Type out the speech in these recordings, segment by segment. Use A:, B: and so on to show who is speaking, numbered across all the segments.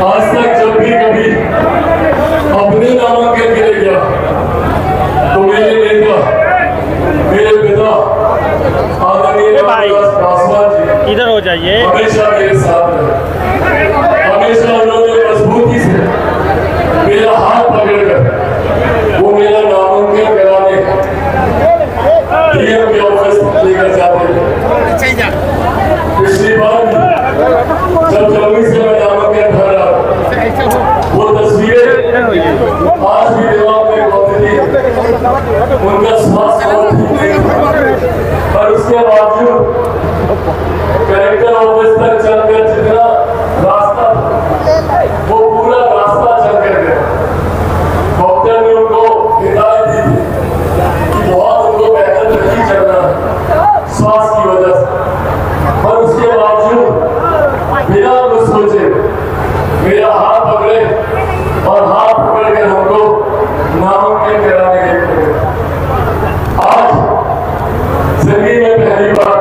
A: आज तक जब भी कभी अपने नामांकन किया गया तो मेरे नेता, मेरे पिता आदरणीय पासवान जी
B: इधर हो जाइए,
A: हमेशा मेरे साथ रहे। हमेशा उन्होंने मजबूती से मेरा हाथ पकड़कर वो मेरा नामांकन कराने डीएम के ऑफिस लेकर जाते थे। पिछली बार जब जल्दी से मैं नामांकन भर रहा वो तस्वीरें आज भी दिमाग में घूमती थी। उनका स्वास्थ्य बहुत ठीक नहीं, पर उसके बावजूद कलेक्टर ऑफिस तक चलकर जितना रास्ता वो पूरा रास्ता चलकर गया। डॉक्टर ने उनको हिदायत दी थी कि बहुत उनको पैदल नहीं चलना स्वास्थ्य की वजह से, पर उसके बावजूद बिना कुछ सोचे मेरा हाथ पकड़े और हाथ पकड़ कर हमको नामांकन कराने के लिए आज जिंदगी में पहली बार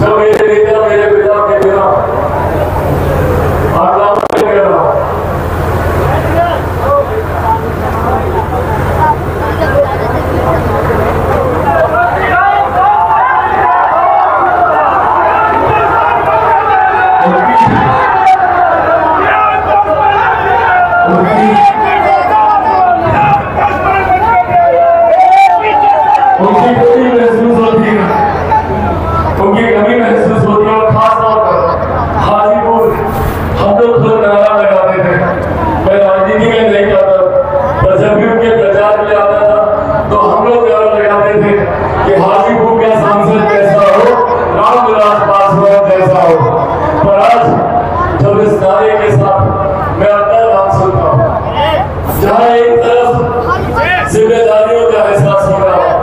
A: जब मेरे नेता मेरे पिता के बिना नामांकन कर रहा हूं। उनकी कमी महसूस होती है, उनकी कमी महसूस होती है। और खास तौर पर हाजीपुर हम लोग खुद नारा लगाते थे। मैं राजनीति में नहीं करता, पर जब भी उनके प्रचार में आता था तो हम लोग नारा लगाते थे कि हाजीपुर का सांसद कैसा हो, रामविलास पासवान जैसा हो। पर आज जब इस नारे के साथ मैं अपना नाम सुनता हूँ, जहाँ एक तरफ जिम्मेदारियों का एहसास हो रहा है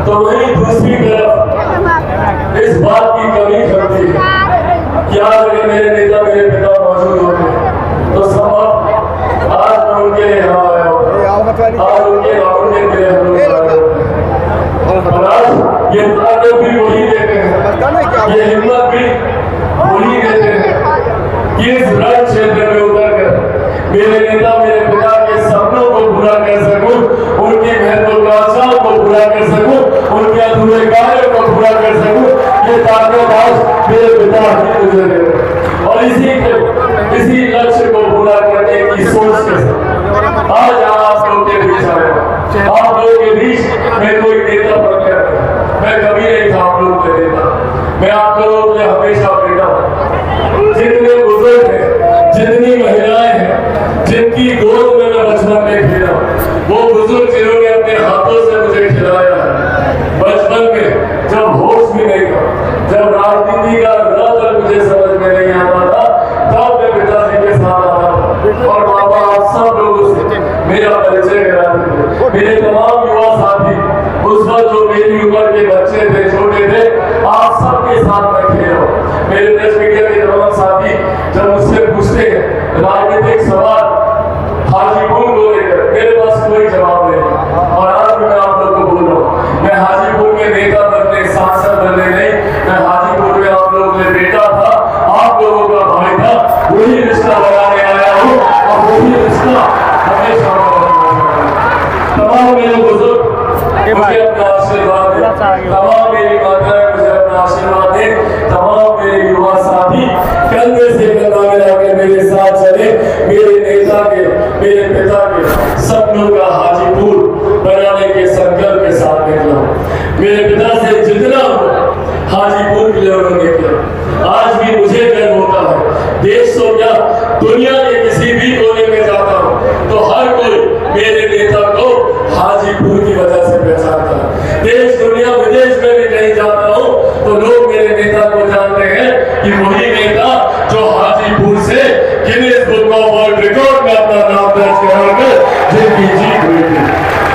A: तो वही दूसरी तरफ इस बात की कमी खलती है कि आज अगर मेरे नेता मेरे पिता मौजूद होते तो संभव आज मैं उनके लिए यहाँ आया होता, आज उनके नामांकन के लिए हम लोग आए होते। और आज ये ताकत भी वही देते हैं, ये हिम्मत भी वही देते हैं कि इस रण क्षेत्र में उतर कर मेरे नेता मेरे पिता के सपनों को पूरा कर सकूं, उनकी महत्वाकांक्षाओं को पूरा कर सकूं, उनके अधूरे कार्यों को पूरा कर सकूं। ये ताकत आज मेरे पिता ही मुझे दे रहे और इसी लक्ष्य को पूरा करने की सोच के साथ आज आप लोग के बीच आया। आप लोगों के बीच मैं कोई नेता बनकर मैं कभी नहीं था आप लोगों के नेता, मैं आप लोगों के हमेशा बेटा हूं। जितने बुजुर्ग हैं, जितनी महिलाएं हैं, जिनकी गोद में मैं बचपन में खेला, वो बुजुर्ग जिन्होंने अपने हाथों से मुझे खिलाया है बचपन में, जब होश भी नहीं था, जब राजनीति का रंग मुझे समझ में नहीं आता था, तब मैं पिताजी के साथ आता था और बाबा आप सब लोगों से मेरा परिचय कराते थे। मेरे तमाम युवा साथी उस वक्त जो मेरी उम्र के बच्चे थे, छोटे थे, आप सबके साथ मैं खेला। मेरे प्रेस मीडिया के तमाम साथी जब मुझसे पूछते हैं राजनीतिक सवाल हाजीपुर को लेकर, मेरे पास कोई जवाब नहीं। और आज मैं आप लोगों को बोल रहा हूँ, मैं हाजीपुर में नेता बनने, सांसद बनने नहीं, मैं हाजीपुर में आप लोगों के बेटा था, आप लोगों का भाई था, वही रिश्ता बनाने आया हूँ और वही रिश्ता हमेशा तमाम मेरे बुजुर्ग मुझे अपना आशीर्वाद दे, तमाम मेरी माताएं मुझे अपना आशीर्वाद दे, तमाम मेरे युवा साथी कंधे से कंधा मिलाकर मेरे साथ चले, मेरे नेता के मेरे पिता के सपनों का हाजीपुर बनाने के संकल्प के साथ निकला। मेरे पिता से जितना हाजीपुर के लिए उन्होंने किया, आज भी मुझे गर्व होता है। देश तो क्या, दुनिया के किसी भी कोने में जाता हूँ तो हर कोई मेरे नेता को हाजीपुर की वजह से पहचानता है। देश दुनिया विदेश में भी कहीं जाता हूँ तो लोग मेरे नेता को जानते हैं कि वही नेता जो हाजीपुर से Guinness book of world record में अपना नाम दर्ज कराकर जिनकी जीत हुई थी।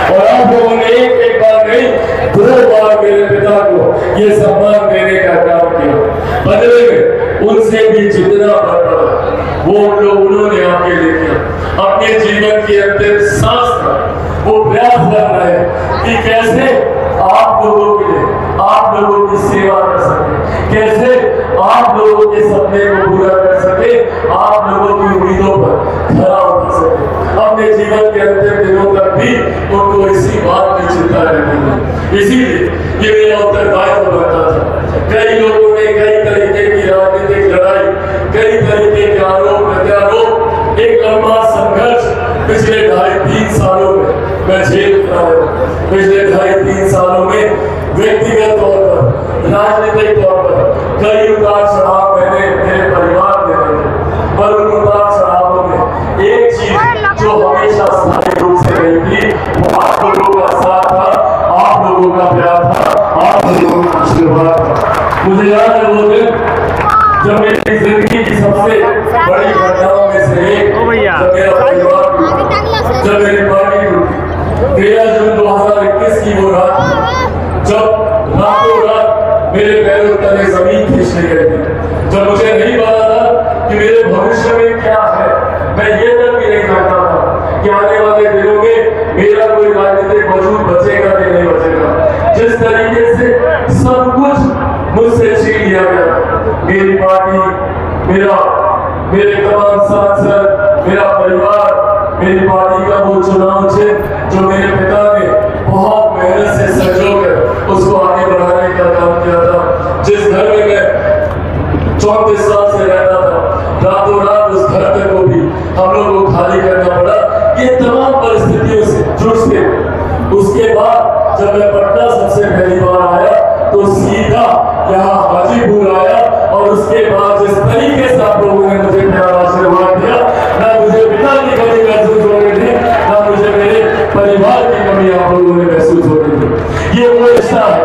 A: और आप लोगों ने एक बार नहीं, 2 बार मेरे पिता को ये सम्मान देने का काम किया। बदले में उनसे भी जितना बढ़ा वो उन्होंने आपके लिए किया। अपने जीवन की अंतिम सांस तक वो प्रयास कर रहे हैं कि कैसे आप लोगों के लिए, आप लोगों की सेवा कर सके, कैसे आप लोगों के सपने को पूरा कर सके, आप लोगों की उम्मीदों पर खरा उतर सके। अपने जीवन के अंतिम दिनों तक भी उनको इसी बात की चिंता रहती है। इसीलिए ये मेरा उत्तरदायित्व बनता था। कई लोगों ने कई तरीके की राजनीतिक लड़ाई, कई तरीके के आरोप प्रत्यारोप, एक लंबा संघर्ष पिछले 2.5-3 सालों में मैं झेल रहा हूं। पिछले 2.5-3 सालों में व्यक्तिगत तौर पर, राजनीतिक तौर पर कई उतार चढ़ाव मैंने मेरे परिवार में देखे, पर उन उतार चढ़ावों में एक चीज जो हमेशा स्थायी रूप से रही थी वो आप लोगों का साथ था, आप लोगों का प्यार था, आप लोगों का आशीर्वाद था। मुझे याद है वो दिन जब मेरी जिंदगी की सबसे बड़ी घटनाओं में से एक, जब मेरा परिवार, जब मेरी पार्टी टूटी, 13 जून 2021 की वो रात, जब रातों रात मेरे पैरों तले जमीन खींचने गई थी, जब मुझे नहीं पता था कि मेरे भविष्य में क्या है। मैं ये तक भी नहीं जानता था कि आने वाले दिनों में मेरा कोई राजनीतिक वजूद बचेगा कि नहीं बचेगा। जिस तरीके से सब कुछ मुझसे छीन लिया गया, मेरी पार्टी, मेरे तमाम सांसद, मेरा परिवार, मेरी पार्टी का वो चुनाव चिन्ह जो मेरे पिता ने बहुत मेहनत से संजोकर उसको आगे बढ़ाने का काम किया था, जिस घर में मैं 34 साल से रहता था, रातों रात उस घर तक को भी हम लोग को खाली करना पड़ा। ये तमाम परिस्थितियों से जूझते उसके बाद जब मैं पटना सबसे पहली बार आया तो सीधा यहाँ हाजीपुर आया, और उसके बाद जिस तरीके से आप लोगों ने मुझे प्यार आशीर्वाद दिया, ना मुझे पिता की कमी महसूस हो रही थी, ना मुझे मेरे परिवार की कमी आप लोगों ने महसूस हो रही थी। ये वो रिश्ता है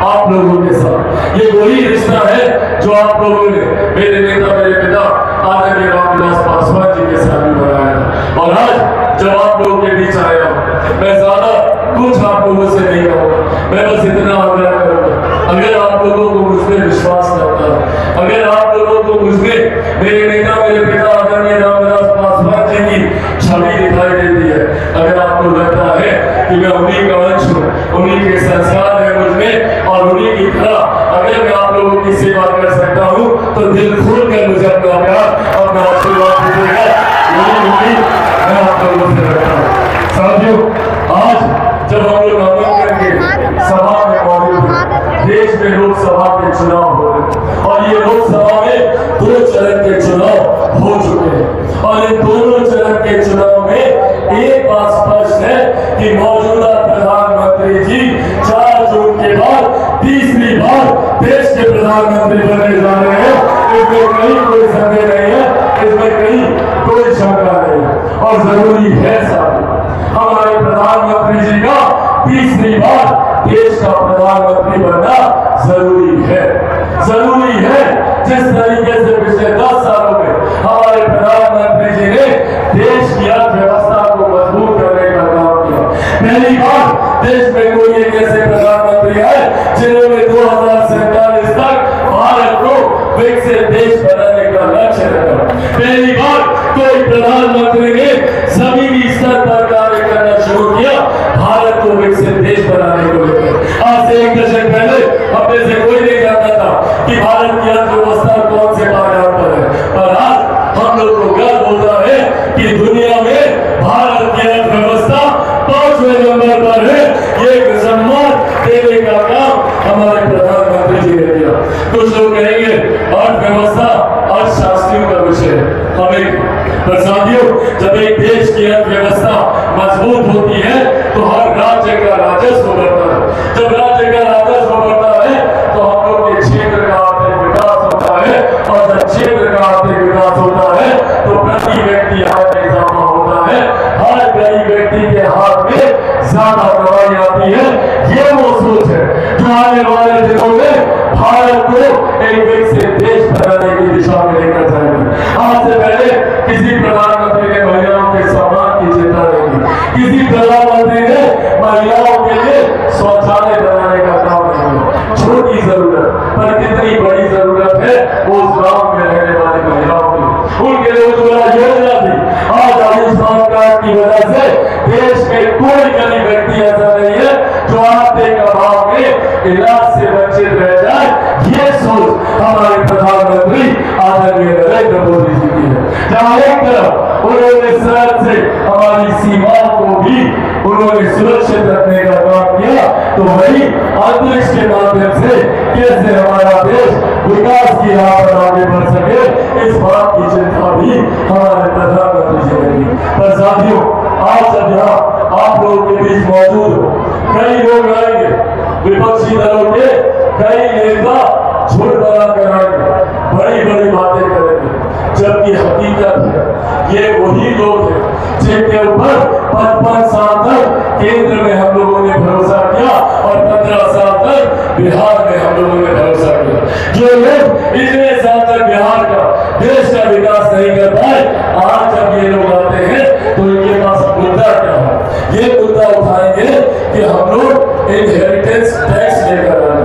A: आप लोगों के साथ, ये वही रिश्ता है जो आप लोगों ने मेरे नेता, मेरे पिता आदरणीय रामविलास पासवान जी के साथ भी बनाया था। और आज जब आप लोगों के बीच आया हूं, मैं ज्यादा कुछ आप लोगों से नहीं कहूँगा, मैं बस इतना आग्रह करूँगा, अगर आप लोगों को मुझ पर विश्वास करता है, अगर आप लोगों को मुझ में मेरे नेता, मेरे पिता आदरणीय रामविलास पासवान जी की छवि दिखाई देती है, अगर आपको लगता है कि मैं उन्हीं का अंश हूँ, उन्हीं के संस्कार है मुझ में, और उन्हीं की तरह अगर मैं आप लोगों की सेवा कर सकता हूँ, तो दिल खोल कर मुझे अपना प्यार, अपना आशीर्वाद दीजिएगा। यही उम्मीद मैं आप लोगों से रखता हूँ। साथियों, आज जब हम लोग नामांकन के सभा में मौजूद हैं, देश में लोकसभा के चुनाव हो रहे, और ये लोकसभा में 2 चरण के चुनाव हो चुके हैं, और इन दोनों चरण के चुनाव में एक बात स्पष्ट है कि मौजूदा प्रधानमंत्री जी 4 जून के बाद तीसरी बार देश के प्रधानमंत्री बनने जा रहे हैं। इसमें कहीं कोई संदेह नहीं है, इसमें कहीं कोई शंका नहीं है, और जरूरी है साहब, हमारे प्रधानमंत्री जी का तीसरी बार देश का प्रधानमंत्री बनना जरूरी है। जरूरी है जिस तरीके से पिछले 10 सालों में हमारे प्रधानमंत्री जी ने देश की अर्थव्यवस्था को मजबूत करने का काम किया। पहली बार देश में कोई एक ऐसे प्रधानमंत्री है जिन्होंने 2047 तक भारत को विकसित देश बनाने का लक्ष्य रखा। पहली बार कोई प्रधानमंत्री ने जमीनी स्तर पर कार्य करना शुरू किया भारत को विकसित देश बनाने को लेकर। आज से 1 दशक पहले अपने से कोई नहीं जानता था कि भारत की अर्थव्यवस्था कौन से पायदान पर है, पर आज हम लोग को गर्व होता है कि दुनिया में भारत की अर्थव्यवस्था 5वें नंबर पर है। ये सम्मान देने का काम हमारे प्रधानमंत्री जी ने किया। कुछ लोग कहेंगे अर्थव्यवस्था अर्थशास्त्रियों का विषय है, हमें, पर साथियों, जब एक देश की अर्थव्यवस्था मजबूत होती है तो हर राज्य का राजस्व बढ़ता है। जब राज्य का राजस्व बढ़ता है तो हम लोग के क्षेत्र का आर्थिक विकास होता है, और जब क्षेत्र का आर्थिक विकास होता है तो प्रति व्यक्ति आय में इजाफा होता है, हर गरीब व्यक्ति के हाथ में ज्यादा कमाई आती है। ये वो सोच है जो आने वाले दिनों में भारत को एक विकसित देश बनाने की दिशा में लेकर जाएगी। आज से पहले किसी प्रधानमंत्री ने महिलाओं के सम्मान की चिंता नहीं की, किसी प्रधानमंत्री ने महिलाओं के लिए शौचालय बनाने का काम नहीं किया। छोटी जरूरत पर कितनी बड़ी जरूरत है उस गांव में रहने वाली महिलाओं की, उनके लिए उज्ज्वला योजना थी। आज आयुष्मान कार्ड की वजह से देश में कोई गरीब व्यक्ति ऐसा नहीं है जो आर्थिक अभाव में इलाज से वंचित रह जाए, ये सोच हमारे प्रधानमंत्री आदरणीय नरेंद्र मोदी जी की है। जहां एक तरफ उन्होंने सरहद से हमारी सीमाओं को भी उन्होंने सुरक्षित रखने का काम किया, तो वही अंतरिक्ष के माध्यम से कैसे हमारा देश विकास की राह पर आगे बढ़ सके, इस बात की चिंता भी हमारे प्रधानमंत्री जी ने की। पर साथियों, आज जब यहाँ आप लोगों के बीच मौजूद हो, कई लोग आएंगे, विपक्षी दलों के कई नेता झूठ बना कर आएंगे, बड़ी बड़ी बातें करेंगे, जबकि हकीकत है ये वही लोग हैं जिनके ऊपर 55 साल तक केंद्र में हम लोगों ने भरोसा किया और 15 साल तक बिहार में हम लोगों ने भरोसा किया। जो लोग इतने साल तक बिहार का, देश का विकास नहीं कर पाए, आज जब ये लोग आते हैं तो इनके पास मुद्दा क्या है? ये मुद्दा उठाएंगे कि हम लोग इनहेरिटेंस टैक्स लेकर आए।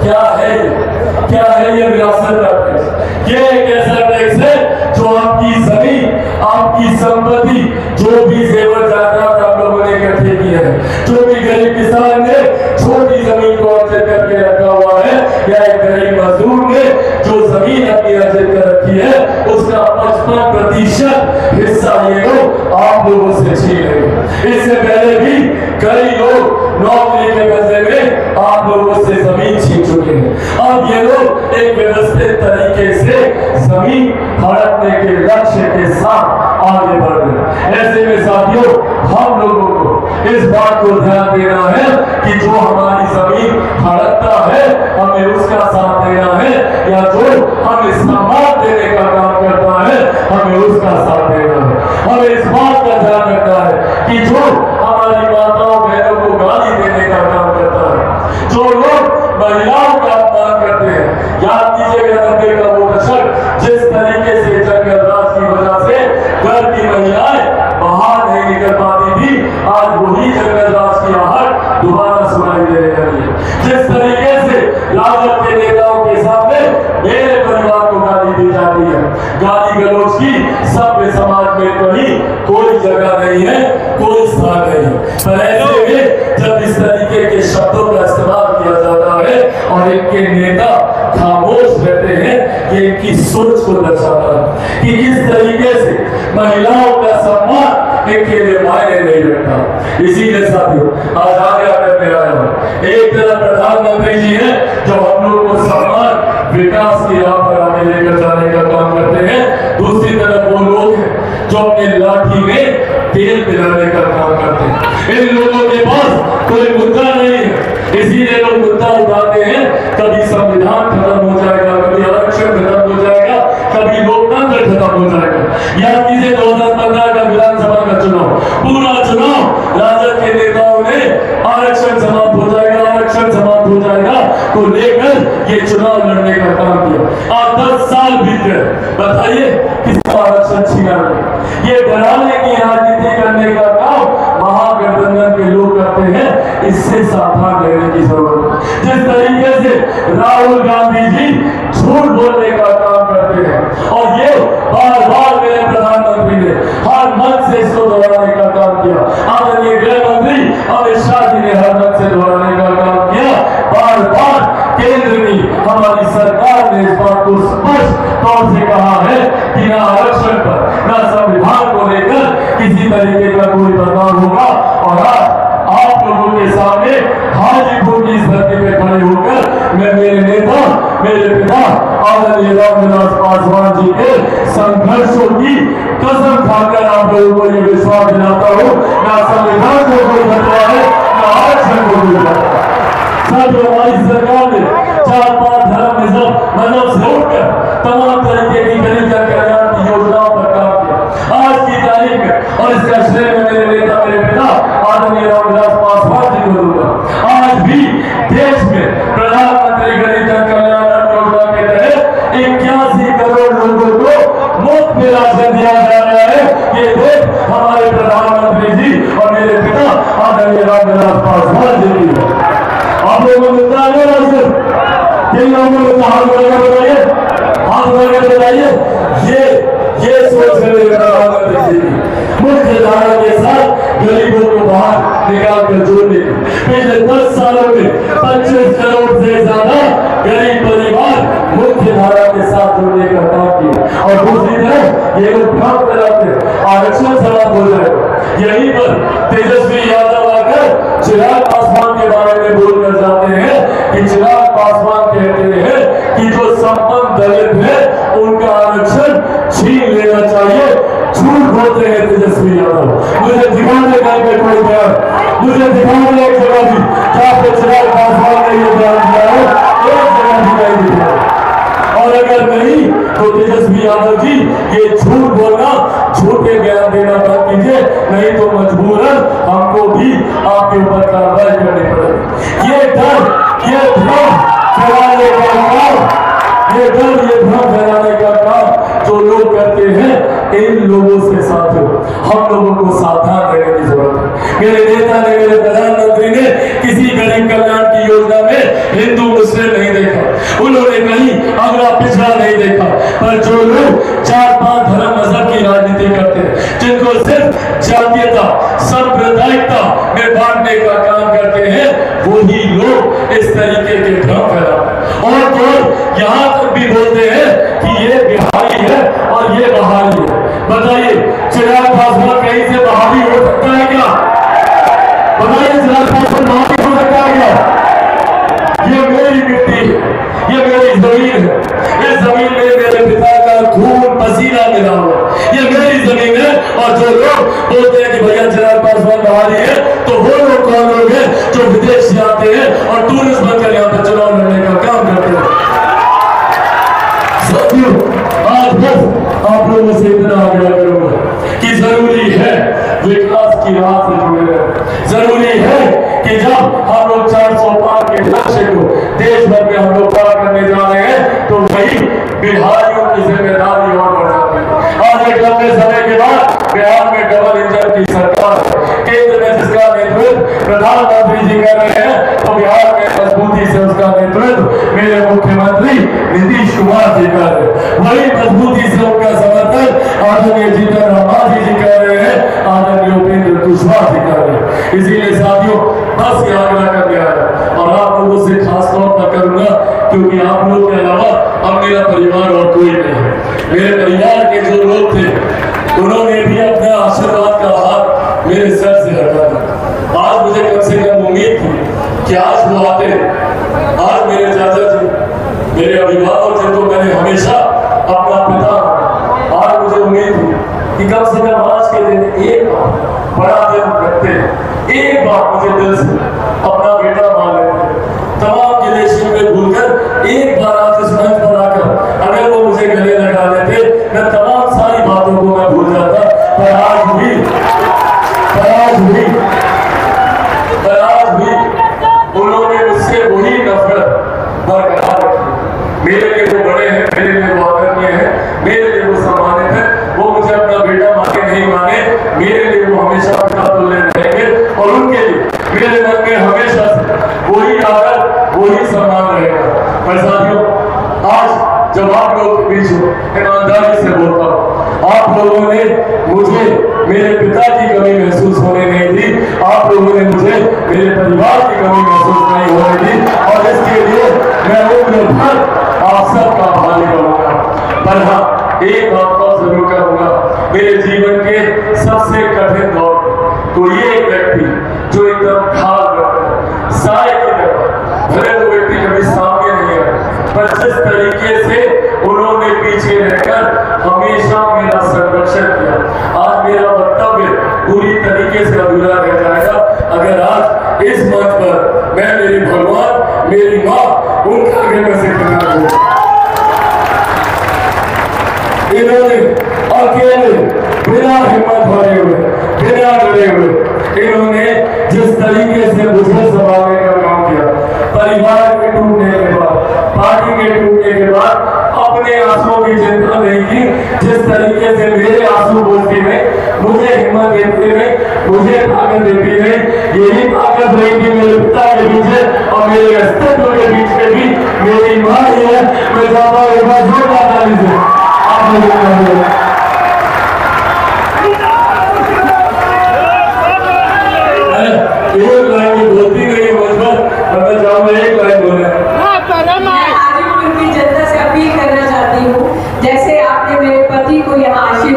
A: क्या है ये विरासत का टैक्स? ये एक ऐसा टैक्स है जो आपकी जमीन, आपकी संपत्ति, जो भी जेवर जायदाद आप लोगों ने इकट्ठे की है, जो भी गरीब किसान ने छोटी जमीन को अर्जित करके रखा हुआ है, या एक गरीब मजदूर ने जो जमीन अपनी अर्जित कर रखी है, उसका 55% हिस्सा ये लोग आप लोगों से छीन लेंगे। इससे पहले भी कई लोग नौकरी के बदले में आप लोगों से जमीन छीन चुके हैं। अब ये लोग एक व्यवस्थित तरीके से जमीन हड़पने के लक्ष्य के साथ आगे बढ़ रहे हैं। ऐसे में साथियों, हम लोगों को इस बात को ध्यान देना है कि जो हमारी जमीन हड़पता है, हमें उसका साथ देना है, या जो हमें सम्मान देने का काम करता है, हमें उसका साथ देना है। हमें इस बात का ध्यान रखना है कि जो हमारी माताओं बहनों को गाली देने का काम करता है, जो लोग महिलाओं का अपमान करते हैं, याद कीजिएगा 90 का वो दशक, जिस तरीके से जंगल राज की वजह से घर की महिलाएं बाहर नहीं निकल पाती थी, आज वही जंगल राज की आहट दोबारा सुनाई देने लगी। जिस तरीके से राजद के नेताओं के सामने मेरे परिवार को गाली दी जाती है, गाली गलौज की सभ्य समाज में कहीं कोई जगह नहीं है, कोई स्थान नहीं है। पर ऐसे में जब इस तरीके के शब्दों का इस्तेमाल किया जाता है और इनके नेता खामोश रहते हैं, ये इनकी सोच को दर्शाता है कि किस तरीके से महिलाओं का सम्मान इनके लिए मायने नहीं रखता। इसीलिए साथियों, आज आगे करने आया हूं। एक तरफ प्रधानमंत्री जी है जो हम लोग को सम्मान, विकास की राह पर आगे लेकर जाने का काम करते हैं, दूसरी तरफ वो लोग हैं जो अपने लाठी में तेल पिलाने का काम करते हैं। इन लोगों के पास कोई मुद्दा नहीं है, इसीलिए लोग मुद्दा उठाते हैं। कभी संविधान खत्म हो जाएगा, कभी आरक्षण खत्म हो जाएगा, कभी लोकतंत्र खत्म हो जाएगा। याद कीजिए 2015 का विधानसभा का चुनाव, पूरा चुनाव राजद के नेताओं ने आरक्षण समाप्त हो जाएगा, आरक्षण समाप्त हो जाएगा को लेकर ये चुनाव लड़ने का काम किया। आज 10 साल बीत गए, बताइए किसका आरक्षण छीना है? ये डराने की राजनीति करने का काम महागठबंधन के लोग करते हैं, इससे सावधान रहने की जरूरत है। जिस तरीके से राहुल गांधी जी झूठ बोलने का काम करते हैं, और ये बार बार मेरे प्रधानमंत्री ने हर मन से इसको दोहराने का काम किया, आदरणीय गृह मंत्री अमित शाह जी ने हर मन से दोहराने का काम किया। बार बार केंद्र की हमारी सरकार ने इस बात को स्पष्ट तौर से कहा है कि ना आरक्षण पर, ना संविधान को लेकर किसी तरीके का कोई बदलाव होगा। और आज आप लोगों के सामने हाजीपुर की इस धरती पे खड़े होकर मैं मेरे नेता, मेरे पिता आदरणीय रामविलास पासवान जी के संघर्षों की कसम खाकर आप लोगों को ये विश्वास दिलाता हूँ, ना संविधान को कोई खतरा है, ना आरक्षण को कोई खतरा है। हमारी सरकार ने जात पात धर्म मजहब से उठकर तमाम तरीके की गरीब जन कल्याण की योजनाओं पर काम किया। आज की तारीख में, और इसका श्रेय में मेरे नेता, मेरे पिता आदरणीय रामविलास पासवान जी को दूंगा। आज भी देश में प्रधानमंत्री गरीब जन कल्याण योजना के तहत 81 करोड़ लोगों को मुफ्त में राशन दिया जा रहा है। ये देश हमारे प्रधानमंत्री जी और मेरे पिता आदरणीय रामविलास पासवान जी की है। आप लोगों को मिलता है ना सर? किन लोगों को हाथ बढ़ाकर बताइए, हाथ बढ़ाकर बताइए। ये सोच मेरे प्रधानमंत्री जी की मुख्य धारा के साथ गरीबों को बाहर निकाल कर जोड़ने की। पिछले 10 सालों में 25 करोड़ से ज्यादा गरीब परिवार ये लोग भ्रम फैलाते हैं, आरक्षण समाप्त हो जाएगा। यहीं पर तेजस्वी यादव आकर चिराग पासवान के बारे में बोलकर जाते हैं कि चिराग पासवान कहते हैं कि जो संपन्न दलित है उनका आरक्षण छीन लेना चाहिए। झूठ बोलते हैं तेजस्वी यादव। मुझे दिखाने का कोई बयान, मुझे दिखाने एक जगह भी जहाँ पे चिराग पासवान ने ये बयान दिया है, एक जगह भी नहीं दिया। और अगर नहीं तो तेजस्वी यादव जी ये झूठ बोलना, झूठे बयान देना बंद कीजिए, नहीं तो मजबूरन हमको भी आपके ऊपर कार्रवाई करनी पड़ेगी। ये डर, ये भ्रम फैलाने का काम, ये डर, ये भ्रम फैलाने का काम जो लोग करते हैं, इन लोगों से साथियों हम लोगों को सावधान रहने की जरूरत है। मेरे नेता ने, मेरे प्रधानमंत्री ने किसी गरीब कल्याण की योजना में हिंदू मुस्लिम नहीं देखा, उन्होंने कहीं अगला पिछड़ा नहीं देखा। पर जो लोग 4-5 धर्म मजहब की राजनीति करते हैं, जिनको सिर्फ जातीयता सांप्रदायिकता में बांटने का काम करते हैं, वही लोग इस तरीके के भ्रम फैलाते हैं। और तो यहाँ तक भी बोलते हैं कि ये बिहारी है और ये बहारी है। बताइए चिराग पासवान कहीं से बहारी हो सकता है क्या? बताइए चिराग पासवान बहारी हो सकता है क्या? ये मेरी मिट्टी है, ये मेरी जमीन है, इस जमीन में मेरे पिता का खून पसीना मिला हुआ, ये मेरी जमीन है। और जो लोग बोलते हैं कि भैया चिराग पासवान बहारी है, तो वो लोग कौन लोग हैं जो विदेश से आते हैं और टूरिस्ट बनकर यहाँ पर चुनाव लड़ने का काम करते हैं? साथियों, आज बस आप लोगों से इतना आग्रह करूंगा कि जरूरी है विकास की राह से जुड़े रहे। जरूरी है कि जब हम लोग 400 पार के लक्ष्य को देश भर में हम लोग पार करने जा रहे हैं, तो वही बिहारियों की जिम्मेदारी और बढ़ जाती है। आज एक लंबे समय के बाद बिहार में डबल इंजन की सरकार, केंद्र में जिसका नेतृत्व प्रधानमंत्री जी कर रहे हैं, तो बिहार में मजबूती से उसका नेतृत्व मेरे मुख्यमंत्री नीतीश कुमार जी कर रहे हैं। वही मजबूती से उनका समर्थन आदरणीय जीतन राम मांझी जी कर रहे हैं, आदरणीय उपेंद्र कुशवाहा जी कर रहे हैं। इसीलिए साथियों बस ये आग्रह करने आया और आप लोगों से खास तौर पर करूंगा, क्योंकि आप लोग के अलावा अब मेरा परिवार और कोई नहीं है। मेरे परिवार के जो लोग थे उन्होंने भी अपना आशीर्वाद का हाथ मेरे सर से हटा दिया। आज मुझे कम से कम उम्मीद थी कि आज वो आते, आज मेरे चाचा जी, मेरे अभिभावक जिनको मैंने हमेशा अपना पिता, आज मुझे उम्मीद थी कि कम से कम आज के दिन एक बार बड़ा दिन रखते हैं, एक बार मुझे दिल से अपना बेटा मान लेते, तमाम गिलेशियों में भूलकर एक बार आज इस मंच पर आकर अगर वो मुझे गले लगा लेते, मैं तमाम सारी बातों को मैं भूल जाता। पर आज भी उन्होंने मुझसे वही नफरत बरकरार रखी। मेरे लिए वो बड़े हैं, मेरे लिए वो आदरणीय हैं, मेरे लिए वो सम्मानित हैं। वो मुझे अपना बेटा माने नहीं माने, मेरे लिए वो हमेशा पिता तुल्य रहेंगे और उनके लिए मेरे मन में हमेशा से वही आदर, वही सम्मान रहेगा। पर साथियों, आज जब आप लोग के बीच ईमानदारी से बोलता हूँ, आप लोगों ने मुझे मेरे पिता की कमी महसूस होने नहीं दी, आप लोगों ने मुझे मेरे परिवार की कमी महसूस नहीं होने दी, और इसके लिए मैं उम्र भर आप सबका आभार करूंगा। पर हाँ, एक बात और जरूर करूंगा, मेरे जीवन के सबसे कठिन दौर में कोई एक व्यक्ति जो एकदम ढाल रहता है, साय की तरह, भले वो व्यक्ति कभी सामने नहीं है, पर जिस तरीके से उन्होंने पीछे रहकर हमेशा मेरा संरक्षण किया, आज मेरा वक्तव्य पूरी तरीके से अधूरा रह जाएगा अगर आज इस मंच पर मैं मेरी भगवान, मेरी माँ, उनका आगे मैं जिक्र ना करूं। इन्होंने अकेले बिना हिम्मत हारे हुए, बिना डरे हुए, इन्होंने जिस तरीके से मुझे संभालने का काम किया, परिवार के टूटने के बाद, पार्टी के टूटने के बाद अपने आंसुओं की चिंता नहीं की, जिस तरीके से मेरे आंसू बोलती रहे, मुझे हिम्मत देती रहे, मुझे ताकत देती रहे, यही ताकत रहेगी मेरे पिता के पीछे और मेरे अस्तित्व के बीच में भी मेरी माँ ही है। मैं चाहता हूँ एक बार जोरदार ताली से आप लोग एक लाइन में बोलती नहीं मुझ पर, मैं चाहूँगा एक लाइन बोले।
B: मैं आजीपुर की जनता से अपील करना चाहती हूँ, जैसे आपने मेरे पति को यहाँ आशीर्वाद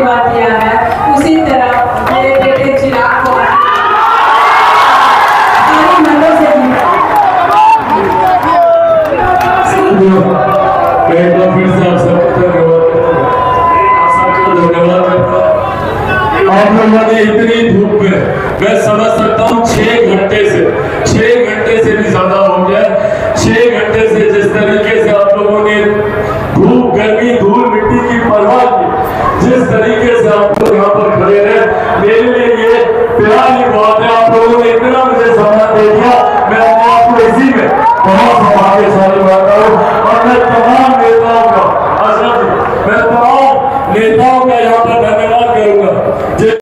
A: एक बार फिर से आप सबको धन्यवाद करता हूँ, आप सबको धन्यवाद करता हूँ। आप लोगों ने इतनी धूप में, मैं समझ सकता हूँ 6 घंटे से भी ज्यादा हो गया, 6 घंटे से जिस तरीके से आप लोगों ने धूप गर्मी धूल मिट्टी की परवाह की, जिस तरीके से आप लोग यहाँ पर खड़े रहे, मेरे लिए ये प्यार की बात है। आप लोगों ने इतना मुझे सम्मान दे दिया, मैं अपने आप को इसी में बहुत सौभाग्यशाली मानता हूँ और मैं तमाम